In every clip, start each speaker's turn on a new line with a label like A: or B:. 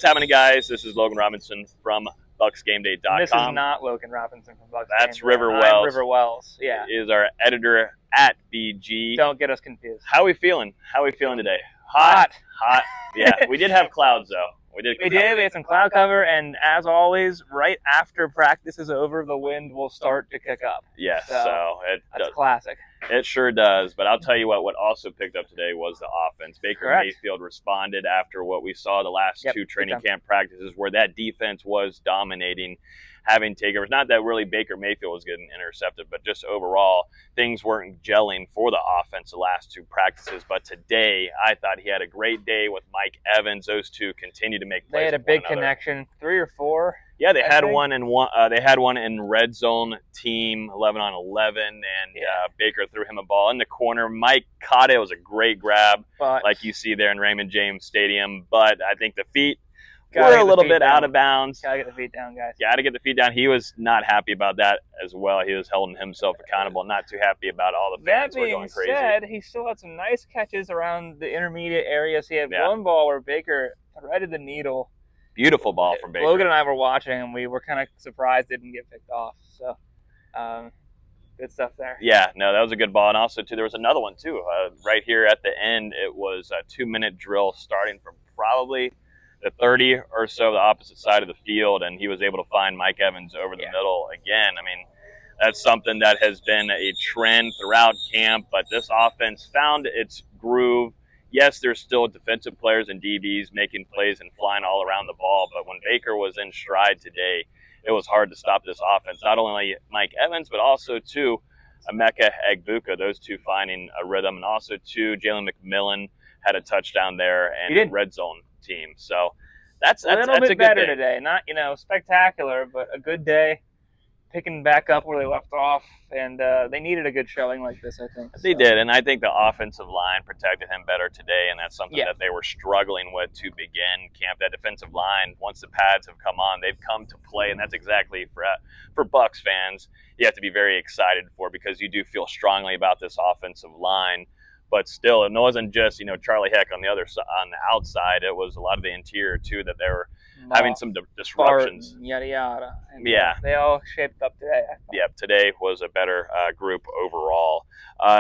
A: What's happening, guys? This is Logan Robinson from BucsGameday.com.
B: This is not Logan Robinson from Bucs.
A: That's River Wells.
B: I'm River Wells. Yeah.
A: Is our editor at BG.
B: Don't get us confused.
A: How are we feeling? Today?
B: Hot.
A: Yeah, we did have clouds though. We did.
B: We had some cloud cover, and as always, right after practice is over, the wind will start to kick up.
A: Yes,
B: that's classic.
A: It sure does. But I'll tell you what also picked up today was the offense. Baker Mayfield responded after what we saw the last two training camp practices, where that defense was dominating, having takeovers. Not that really Baker Mayfield was getting intercepted, but just overall things weren't gelling for the offense the last two practices. But today, I thought he had a great day with Mike Evans. Those two continue to make plays.
B: They had a big connection, 3 or 4.
A: Yeah, they had one in red zone team 11-on-11, and Baker threw him a ball in the corner. Mike caught it. It was a great grab, like you see there in Raymond James Stadium. But I think the feet were a little bit out of bounds.
B: Gotta get the feet down, guys.
A: Gotta get the feet down. He was not happy about that as well. He was holding himself accountable. Not too happy about all the fans were going crazy.
B: That being said, he still had some nice catches around the intermediate areas. He had one ball where Baker threaded the needle.
A: Beautiful ball from Baker.
B: Logan and I were watching, and we were kind of surprised it didn't get picked off. So, good stuff there.
A: Yeah, no, that was a good ball. And also, too, there was another one, too. Right here at the end, it was a 2-minute drill starting from probably the 30 or so the opposite side of the field, and he was able to find Mike Evans over the middle again. I mean, that's something that has been a trend throughout camp, but this offense found its groove. Yes, there's still defensive players and DBs making plays and flying all around the ball, but when Baker was in stride today, it was hard to stop this offense. Not only Mike Evans, but also, too, Emeka Egbuka, those two finding a rhythm. And also, too, Jalen McMillan had a touchdown there and a red zone team. So that's a little bit better
B: today. Not, spectacular, but a good day. Picking back up where they left off, and they needed a good showing like this, I think.
A: They did, and I think the offensive line protected him better today, and that's something that they were struggling with to begin camp. That defensive line, once the pads have come on, they've come to play, and that's exactly for Bucs fans, you have to be very excited for, because you do feel strongly about this offensive line. But still, it wasn't just Charlie Heck on the outside. It was a lot of the interior too that they were having some disruptions.
B: Yada yada. And they all shaped up today.
A: Yeah, today was a better group overall.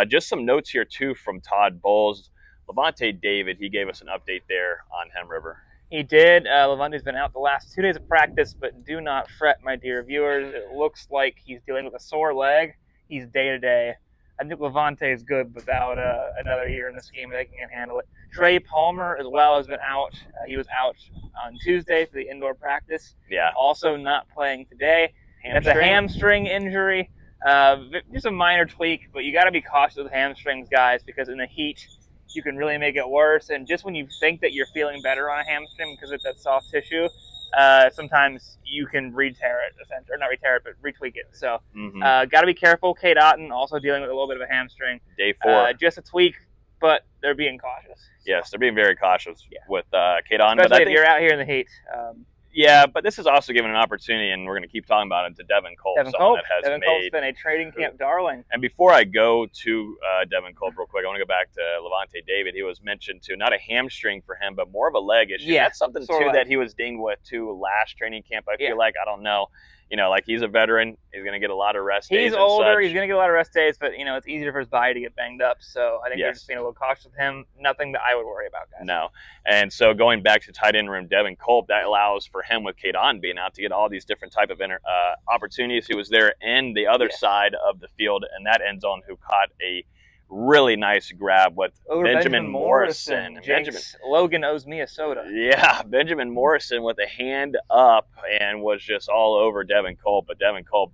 A: Just some notes here too from Todd Bowles. Levante David, he gave us an update there on Hem River.
B: He did. Levante's been out the last 2 days of practice, but do not fret, my dear viewers. It looks like he's dealing with a sore leg. He's day to day. I think Levante is good without another year in this game. They can handle it. Trey Palmer, as well, has been out. He was out on Tuesday for the indoor practice.
A: Yeah.
B: Also not playing today. That's a hamstring injury. Just a minor tweak, but you got to be cautious with hamstrings, guys, because in the heat, you can really make it worse. And just when you think that you're feeling better on a hamstring because it's that soft tissue, sometimes you can re-tear it, essentially, or not re-tear it, but retweak it. So, got to be careful. Kate Otten also dealing with a little bit of a hamstring.
A: Day 4.
B: Just a tweak, but they're being cautious.
A: Yes, they're being very cautious with Kate Otten.
B: Especially if you're out here in the heat.
A: Yeah, but this is also given an opportunity, and we're going to keep talking about it, to Devin Culp.
B: Devin Culp's been a trading camp darling.
A: And before I go to Devin Culp real quick, I want to go back to Levante David. He was mentioned to, not a hamstring for him, but more of a leg issue.
B: Yeah,
A: that's something, too, that he was dinged with, too, last training camp. I feel like, I don't know. Like he's a veteran. He's going to get a lot of rest days.
B: He's older. He's going to get a lot of rest days, but, it's easier for his body to get banged up. So I think they're just being a little cautious with him. Nothing that I would worry about, guys.
A: No. And so going back to tight end room, Devin Culp, that allows for him with Kate Otten being out to get all these different type of opportunities. He was there in the other side of the field in that end zone, who caught a really nice grab with Benjamin Morrison.
B: Logan owes me a soda.
A: Yeah, Benjamin Morrison with a hand up and was just all over Devin Culp, but Devin Culp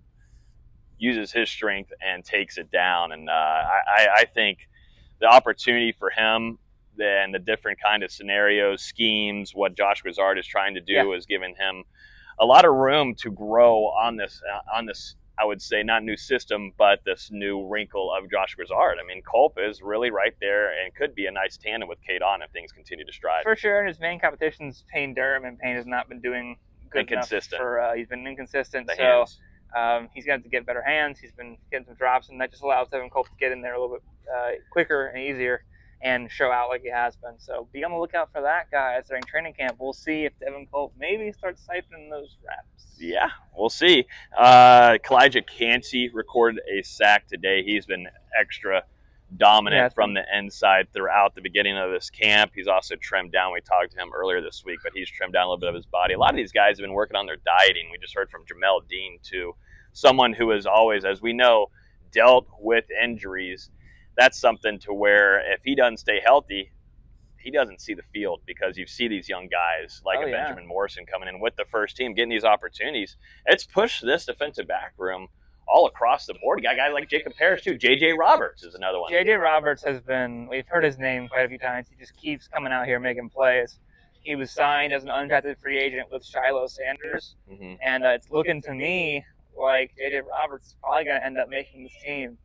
A: uses his strength and takes it down. And I think the opportunity for him and the different kind of scenarios, schemes, what Josh Grizzard is trying to do is giving him a lot of room to grow on this I would say, not new system, but this new wrinkle of Josh Grizzard. I mean, Culp is really right there and could be a nice tandem with Kate Otten if things continue to stride.
B: For sure. In his main competitions, Payne Durham, and Payne has not been doing good enough. He's been inconsistent. He's got to get better hands. He's been getting some drops, and that just allows Devin Culp to get in there a little bit quicker and easier. and show out like he has been. So be on the lookout for that, guys, during training camp. We'll see if Devin Colt maybe starts siphoning those reps.
A: Yeah, we'll see. Kalijah Cansey recorded a sack today. He's been extra dominant from the inside throughout the beginning of this camp. He's also trimmed down. We talked to him earlier this week, but he's trimmed down a little bit of his body. A lot of these guys have been working on their dieting. We just heard from Jamel Dean, too, someone who has always, as we know, dealt with injuries. That's something to where if he doesn't stay healthy, he doesn't see the field, because you see these young guys like Benjamin Morrison coming in with the first team, getting these opportunities. It's pushed this defensive back room all across the board. You got guys like Jacob Parrish, too. J.J. Roberts is another one.
B: J.J. Roberts has been, we've heard his name quite a few times. He just keeps coming out here making plays. He was signed as an undrafted free agent with Shiloh Sanders, and it's looking to me like J.J. Roberts is probably going to end up making this team,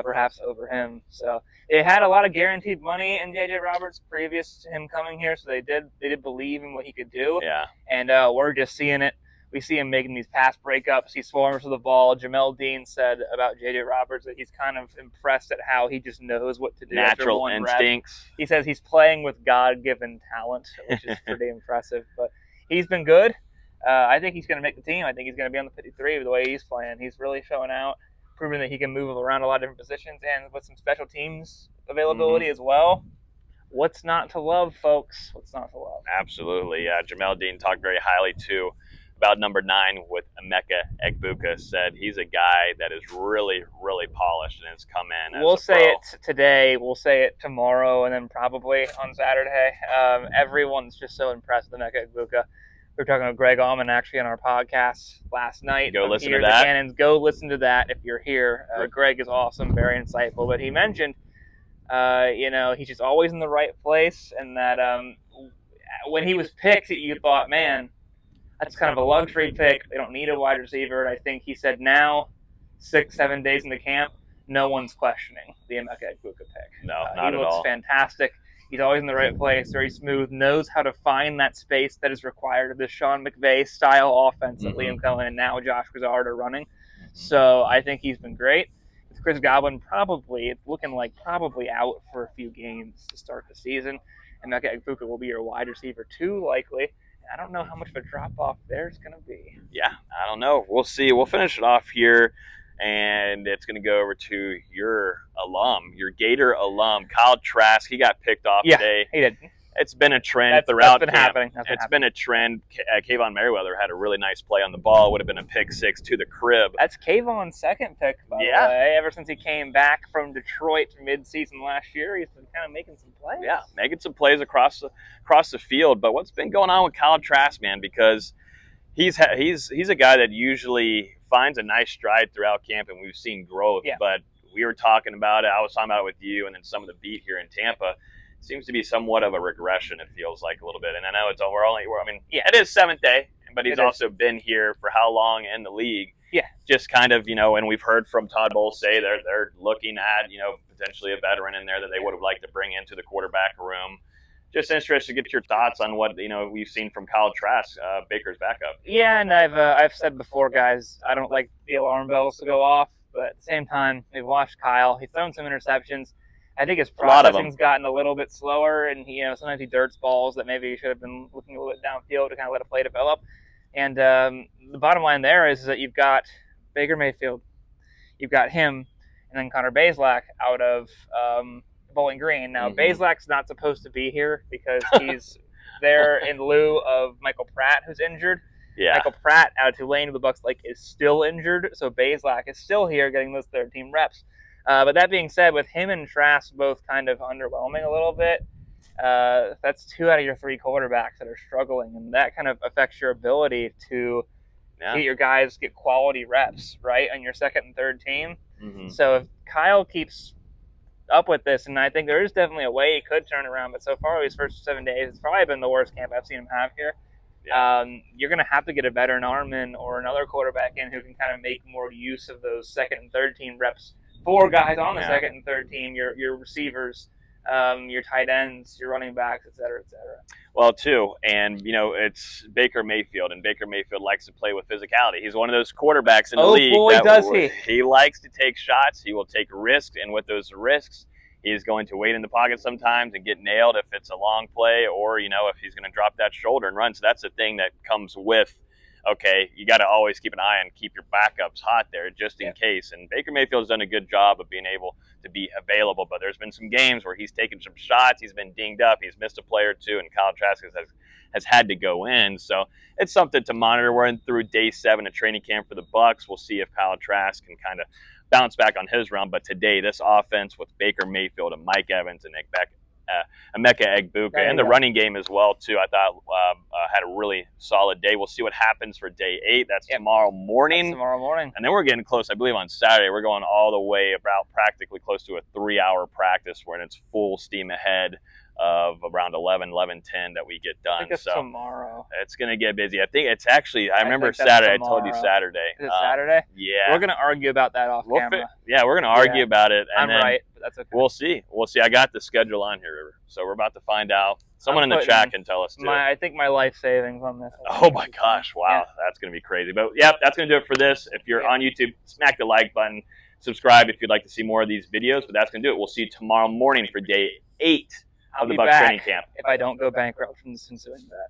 B: perhaps over him. So they had a lot of guaranteed money in J.J. Roberts previous to him coming here, so they did believe in what he could do.
A: Yeah.
B: And we're just seeing it. We see him making these pass breakups. He swarms with the ball. Jamel Dean said about J.J. Roberts that he's kind of impressed at how he just knows what to do.
A: Natural instincts.
B: He says he's playing with God-given talent, which is pretty impressive. But he's been good. I think he's going to make the team. I think he's going to be on the 53 with the way he's playing. He's really showing out, proving that he can move around a lot of different positions, and with some special teams availability as well. What's not to love, folks? What's not to love?
A: Absolutely. Jamel Dean talked very highly, too, about number 9 with Emeka Egbuka. Said he's a guy that is really, really polished and has come in as
B: We'll
A: a
B: say
A: pro.
B: it today, we'll say it tomorrow, and then probably on Saturday. Everyone's just so impressed with Emeka Egbuka. We were talking to Greg Allman actually on our podcast last night.
A: Go listen to
B: the
A: that.
B: Cannons. Go listen to that if you're here. Greg is awesome, very insightful. But he mentioned, he's just always in the right place, and that when he was picked, you thought, man, that's kind of a luxury pick. They don't need a wide receiver. And I think he said now, 6-7 days into camp, no one's questioning the Emeka Egbuka pick.
A: No, not
B: at all. He
A: looks
B: fantastic. He's always in the right place, very smooth, knows how to find that space that is required of this Sean McVay style offense that Liam Cohen and now Josh Grizzard are running. So I think he's been great. With Chris Godwin it's looking like probably out for a few games to start the season. And Emeka Egbuka will be your wide receiver 2 likely. I don't know how much of a drop-off there's going to be.
A: Yeah, I don't know. We'll see. We'll finish it off here, and it's going to go over to your Gator alum, Kyle Trask. He got picked off today.
B: He did.
A: It's been a trend throughout
B: camp.
A: It's been a trend. Kayvon Merriweather had a really nice play on the ball. Would have been a pick 6 to the crib.
B: That's Kayvon's second pick, by the way. Ever since he came back from Detroit mid-season last year, he's been kind of making some plays.
A: Yeah, making some plays across the field. But what's been going on with Kyle Trask, man? Because he's a guy that usually finds a nice stride throughout camp, and we've seen growth. Yeah. But we were talking about it. I was talking about it with you, and then some of the beat here in Tampa. Seems to be somewhat of a regression, it feels like, a little bit. And I know it is 7th day, but he's also been here for how long in the league?
B: Yeah.
A: Just kind of, and we've heard from Todd Bowles say they're looking at, potentially a veteran in there that they would have liked to bring into the quarterback room. Just interested to get your thoughts on what, we've seen from Kyle Trask, Baker's backup.
B: Yeah, and I've said before, guys, I don't like the alarm bells to go off, but at the same time, we've watched Kyle. He's thrown some interceptions. I think his processing's gotten a little bit slower, and sometimes he dirts balls that maybe he should have been looking a little bit downfield to kind of let a play develop. And the bottom line there is that you've got Baker Mayfield, you've got him, and then Connor Bazelak out of Bowling Green. Now, Bazelak's not supposed to be here because he's there in lieu of Michael Pratt, who's injured.
A: Yeah.
B: Michael Pratt out of Tulane, who the Bucs is still injured, so Bazelak is still here getting those third-team reps. But that being said, with him and Trask both kind of underwhelming a little bit, that's 2 out of your 3 quarterbacks that are struggling, and that kind of affects your ability to get your guys get quality reps, right, on your second and third team. So if Kyle keeps up with this, and I think there is definitely a way he could turn around, but so far his first 7 days, it's probably been the worst camp I've seen him have here. Yeah. You're going to have to get a veteran arm in or another quarterback in who can kind of make more use of those second and third team reps. 4 guys on the second and third team, your receivers, your tight ends, your running backs, et cetera, et cetera.
A: Well, too, and, it's Baker Mayfield, and Baker Mayfield likes to play with physicality. He's one of those quarterbacks in the league.
B: Oh, boy, does he.
A: He likes to take shots. He will take risks, and with those risks, He's going to wait in the pocket sometimes and get nailed if it's a long play, or, you know, if he's going to drop that shoulder and run. So that's the thing that comes with, okay, you got to always keep an eye and keep your backups hot there just in case. And Baker Mayfield's done a good job of being able to be available, but there's been some games where he's taken some shots, he's been dinged up, he's missed a play or two, and Kyle Trask has had to go in. So it's something to monitor. We're in through day 7 of training camp for the Bucs. We'll see if Kyle Trask can kind of bounce back on his round. But today, this offense with Baker Mayfield and Mike Evans and Emeka Egbuka, and the running game as well, too, I thought had a really solid day. We'll see what happens for day 8. That's tomorrow morning.
B: That's tomorrow morning.
A: And then we're getting close, I believe, on Saturday. We're going all the way about practically close to a 3-hour practice when it's full steam ahead of around 11:10 that we get done.
B: I think it's tomorrow.
A: It's going to get busy. I think it's actually, I remember Saturday. I told you Saturday.
B: Is it Saturday?
A: Yeah.
B: We're going to argue about that off camera.
A: Yeah, we're going to argue about it. And
B: I'm right, but that's okay.
A: We'll see. I got the schedule on here, River. So we're about to find out. Someone in the chat can tell us, too.
B: I think my life savings on this.
A: Oh, my gosh. Wow. That's going to be crazy. But, yeah, that's going to do it for this. If you're on YouTube, smack the like button. Subscribe if you'd like to see more of these videos. But that's going to do it. We'll see you tomorrow morning for day 8 of the Bucs training camp.
B: If I don't go bankrupt from doing that.